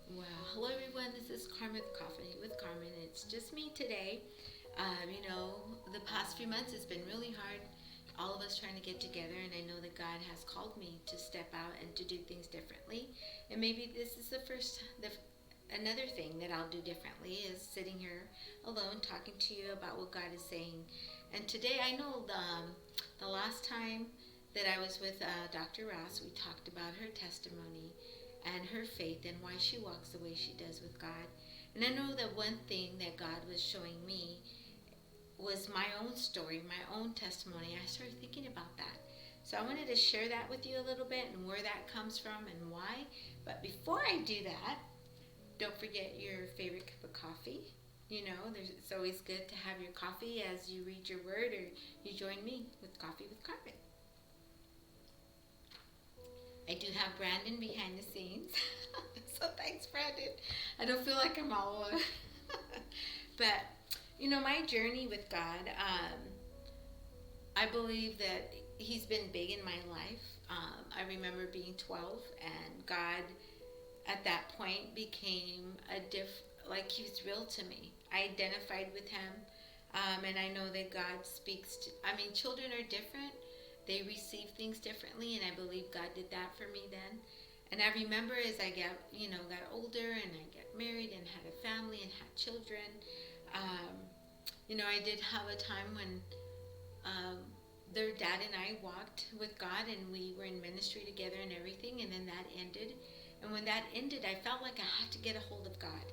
Well, hello everyone. This is Carmen with Coffee with Carmen. It's just me today. The past few months it's been really hard. All of us trying to get together, and I know that God has called me to step out and to do things differently. And maybe this is another thing that I'll do differently is sitting here alone talking to you about what God is saying. And today I know the last time that I was with Dr. Ross, we talked about her testimony and her faith and why she walks the way she does with God. And I know that one thing that God was showing me was my own story, my own testimony. I started thinking about that. So I wanted to share that with you a little bit and where that comes from and why. But before I do that, don't forget your favorite cup of coffee. It's always good to have your coffee as you read your word or you join me with Coffee with Carmen. I do have Brandon behind the scenes. So thanks, Brandon. I don't feel like I'm all alone. But, my journey with God, I believe that He's been big in my life. I remember being 12, and God at that point became like He was real to me. I identified with Him, and I know that God speaks to, children are different. They receive things differently, and I believe God did that for me then. And I remember as I got older and I got married and had a family and had children, I did have a time when their dad and I walked with God and we were in ministry together and everything, and then that ended. And when that ended, I felt like I had to get a hold of God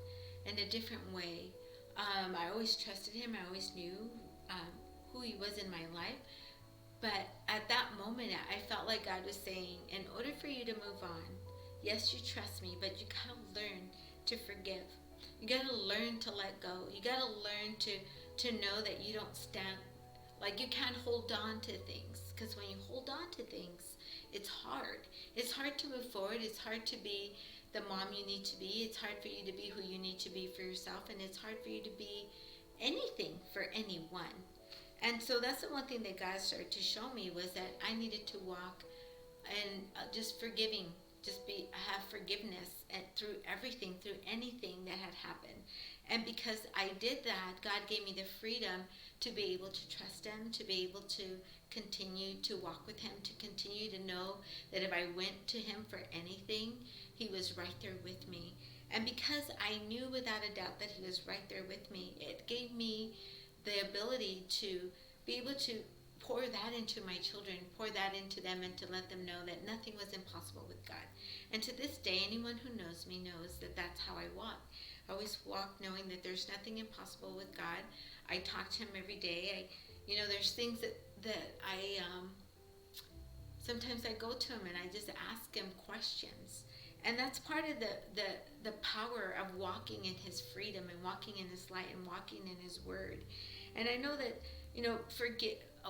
in a different way. I always trusted Him. I always knew um, who He was in my life. But at that moment, I felt like God was saying, in order for you to move on, yes, you trust me, but you gotta learn to forgive. You gotta learn to let go. You gotta learn to know that you don't stand, like you can't hold on to things. Because when you hold on to things, it's hard. It's hard to move forward. It's hard to be the mom you need to be. It's hard for you to be who you need to be for yourself. And it's hard for you to be anything for anyone. And so that's the one thing that God started to show me was that I needed to walk and just forgiving, just have forgiveness and through everything, through anything that had happened. And because I did that, God gave me the freedom to be able to trust Him, to be able to continue to walk with Him, to continue to know that if I went to Him for anything, He was right there with me. And because I knew without a doubt that He was right there with me, it gave me the ability to be able to pour that into my children, pour that into them, and to let them know that nothing was impossible with God. And to this day, anyone who knows me knows that that's how I walk. I always walk knowing that there's nothing impossible with God. I talk to Him every day. There's things that sometimes I go to Him and I just ask Him questions. And that's part of the power of walking in His freedom and walking in His light and walking in His word. And I know that,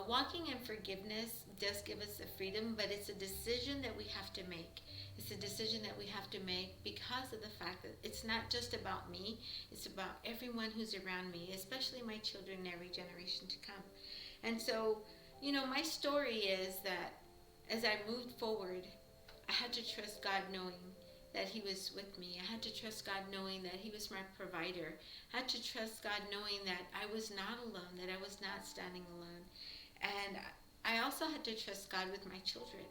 walking in forgiveness does give us the freedom, but it's a decision that we have to make. It's a decision that we have to make because of the fact that it's not just about me, it's about everyone who's around me, especially my children and every generation to come. And so, my story is that as I moved forward, I had to trust God knowing that He was with me. I had to trust God knowing that He was my provider. I had to trust God knowing that I was not alone, that I was not standing alone. And I also had to trust God with my children,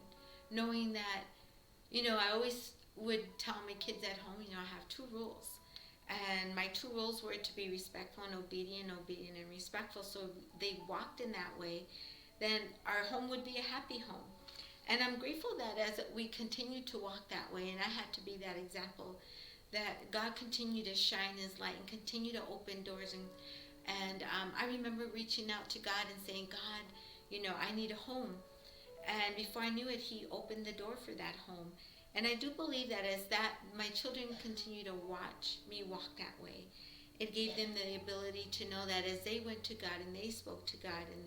knowing that, I always would tell my kids at home, I have two rules. And my two rules were to be respectful and obedient and respectful. So they walked in that way, then our home would be a happy home. And I'm grateful that as we continue to walk that way, and I had to be that example, that God continued to shine His light and continue to open doors. And I remember reaching out to God and saying, God, I need a home. And before I knew it, He opened the door for that home. And I do believe that as my children continue to watch me walk that way, it gave them the ability to know that as they went to God and they spoke to God and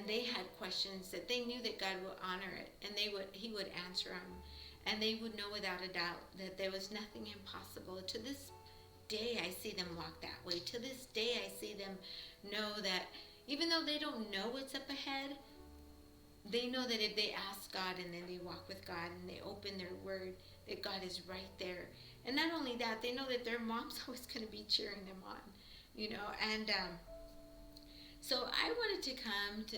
they had questions, that they knew that God would honor it and He would answer them, and they would know without a doubt that there was nothing impossible. To this day I see them walk that way. To this day I see them know that even though they don't know what's up ahead, they know that if they ask God and then they walk with God and they open their word, that God is right there And not only that, they know that their mom's always going to be cheering them on, and so I wanted to come to,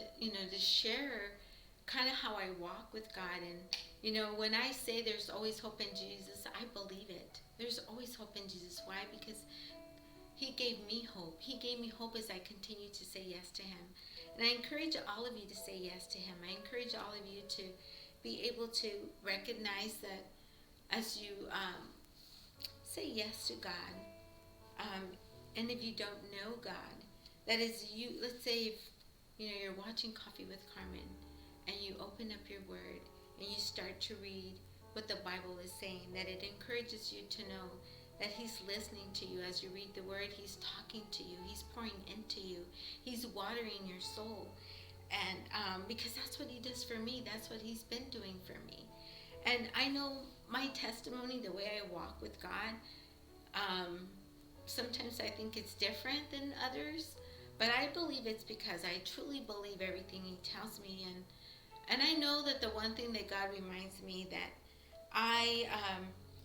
to share kind of how I walk with God. And, when I say there's always hope in Jesus, I believe it. There's always hope in Jesus. Why? Because he gave me hope. He gave me hope as I continue to say yes to him. And I encourage all of you to say yes to him. I encourage all of you to be able to recognize that as you say yes to God, and if you don't know God, that is you, let's say if, you're watching Coffee with Carmen and you open up your word and you start to read what the Bible is saying, that it encourages you to know that he's listening to you as you read the word. He's talking to you. He's pouring into you. He's watering your soul. And because that's what he does for me. That's what he's been doing for me. And I know my testimony, the way I walk with God, sometimes I think it's different than others. But I believe it's because I truly believe everything he tells me. And I know that the one thing that God reminds me that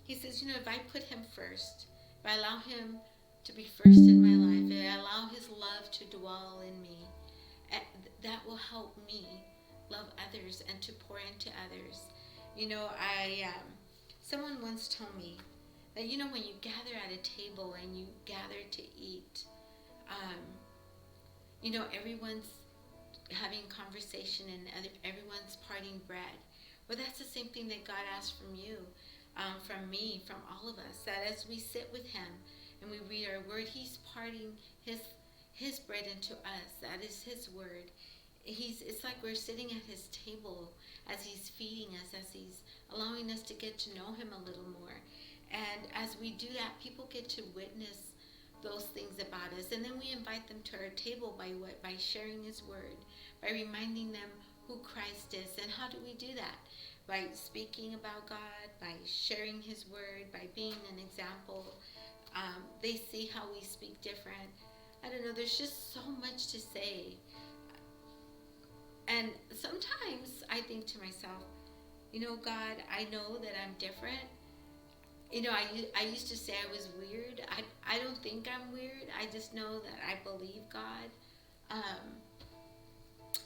he says, if I put him first, if I allow him to be first in my life, if I allow his love to dwell in me, that will help me love others and to pour into others. Someone once told me that, when you gather at a table and you gather to eat, everyone's having conversation and everyone's parting bread. Well, that's the same thing that God asks from you, from me, from all of us. That as we sit with him and we read our word, he's parting his bread into us. That is his word. It's like we're sitting at his table as he's feeding us, as he's allowing us to get to know him a little more. And as we do that, people get to witness those things about us, and then we invite them to our table by sharing his word, by reminding them who Christ is. And how do we do that? By speaking about God, by sharing his word, by being an example. They see how we speak different. I don't know, there's just so much to say. And sometimes I think to myself, God, I know that I'm different. I used to say I was weird. I don't think I'm weird. I just know that I believe God.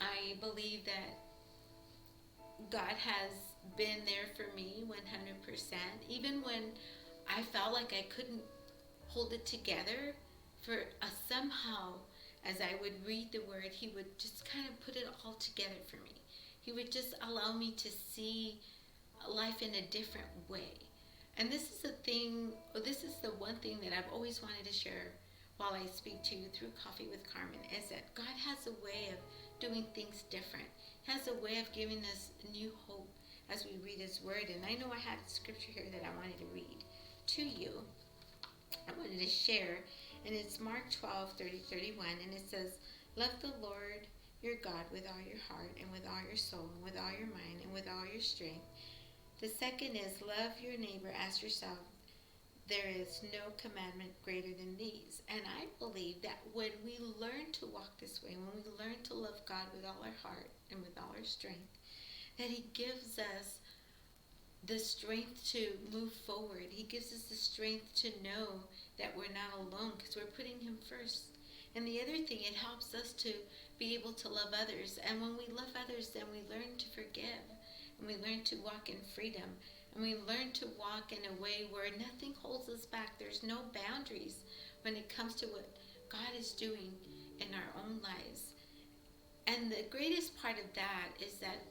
I believe that God has been there for me 100%. Even when I felt like I couldn't hold it together, for somehow, as I would read the word, he would just kind of put it all together for me. He would just allow me to see life in a different way. And this is the one thing that I've always wanted to share while I speak to you through Coffee with Carmen, is that God has a way of doing things different. He has a way of giving us new hope as we read his word. And I know I had a scripture here that I wanted to read to you. I wanted to share, and it's Mark 12:30-31, and it says, "Love the Lord your God with all your heart and with all your soul and with all your mind and with all your strength. The second is love your neighbor as yourself. There is no commandment greater than these." And I believe that when we learn to walk this way, when we learn to love God with all our heart and with all our strength, that he gives us the strength to move forward. He gives us the strength to know that we're not alone because we're putting him first. And the other thing, it helps us to be able to love others. And when we love others, then we learn to forgive. And we learn to walk in freedom. And we learn to walk in a way where nothing holds us back. There's no boundaries when it comes to what God is doing in our own lives. And the greatest part of that is that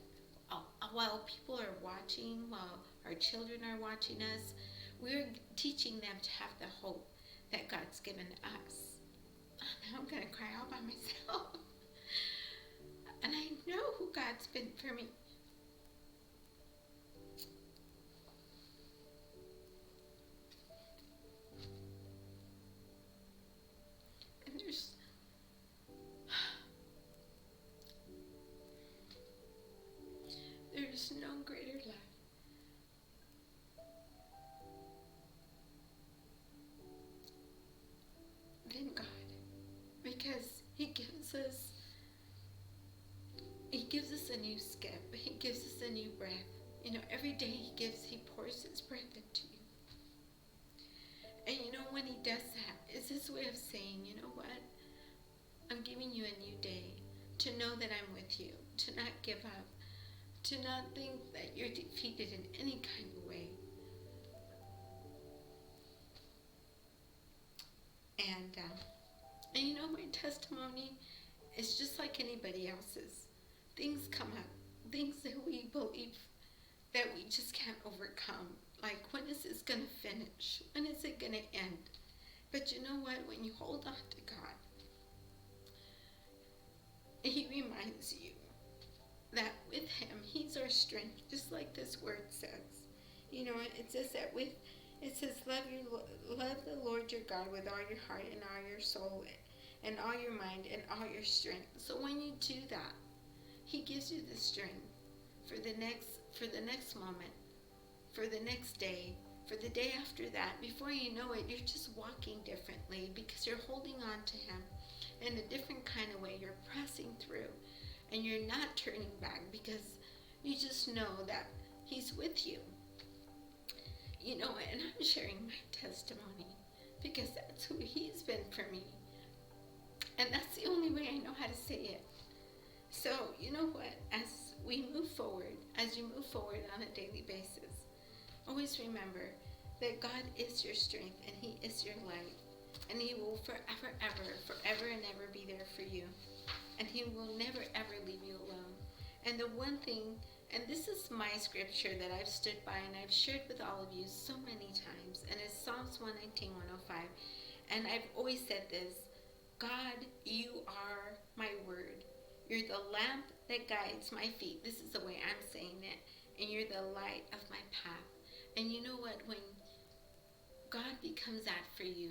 while people are watching, while our children are watching us, we're teaching them to have the hope that God's given us. Now I'm going to cry all by myself. And I know who God's been for me. And there's no greater love than God, because he gives us a new skip. He gives us a new breath. Every day he pours his breath into you. does that is his way of saying, you know what? I'm giving you a new day to know that I'm with you, to not give up, to not think that you're defeated in any kind of way. And you know, my testimony is just like anybody else's. Things come up, things that we believe that we just can't overcome. Like, when is this going to finish? When is it going to end? But you know what? When you hold on to God, he reminds you that with him, he's our strength, just like this word says. You know, it says that it says, love the Lord your God with all your heart and all your soul and all your mind and all your strength. So when you do that, he gives you the strength for the next moment, for the next day, for the day after that. Before you know it, you're just walking differently because you're holding on to him in a different kind of way. You're pressing through and you're not turning back because you just know that he's with you. You know, and I'm sharing my testimony because that's who he's been for me. And that's the only way I know how to say it. So, you know what? As we move forward, as you move forward on a daily basis, always remember that God is your strength and he is your light. And he will forever and ever be there for you. And he will never, ever leave you alone. And the one thing, and this is my scripture that I've stood by and I've shared with all of you so many times, and it's Psalms 119:105. And I've always said this: God, you are my word. You're the lamp that guides my feet. This is the way I'm saying it. And you're the light of my path. And you know what? When God becomes that for you,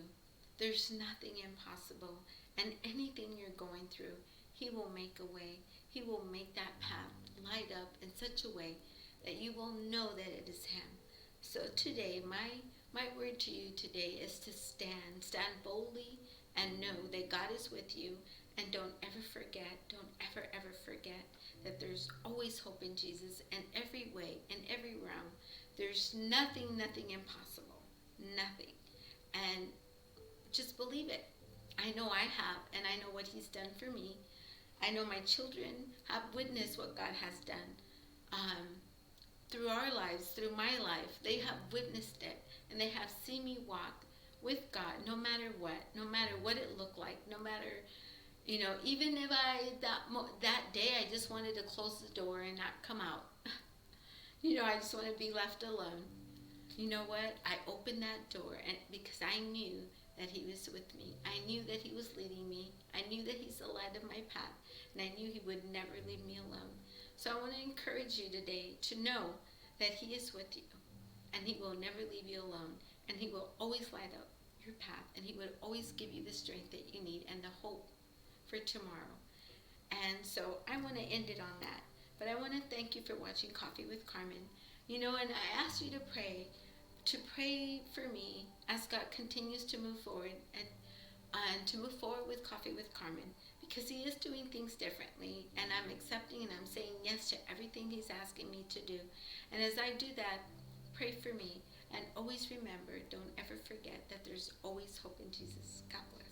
there's nothing impossible. And anything you're going through, he will make a way. He will make that path light up in such a way that you will know that it is him. So today, my word to you today is to stand boldly and know that God is with you. And don't ever forget that there's always hope in Jesus in every way, in every realm. There's nothing impossible. Nothing. And just believe it. I know I have, and I know what he's done for me. I know my children have witnessed what God has done through our lives, through my life. They have witnessed it, and they have seen me walk with God no matter what it looked like, no matter, you know, even if that day I just wanted to close the door and not come out. You know, I just want to be left alone. You know what? I opened that door and because I knew that he was with me. I knew that he was leading me. I knew that he's the light of my path. And I knew he would never leave me alone. So I want to encourage you today to know that he is with you. And he will never leave you alone. And he will always light up your path. And he would always give you the strength that you need and the hope for tomorrow. And so I want to end it on that. But I want to thank you for watching Coffee with Carmen. You know, and I ask you to pray for me as God continues to move forward and to move forward with Coffee with Carmen, because he is doing things differently, and I'm accepting and I'm saying yes to everything he's asking me to do. And as I do that, pray for me, and always remember, don't ever forget that there's always hope in Jesus. God bless.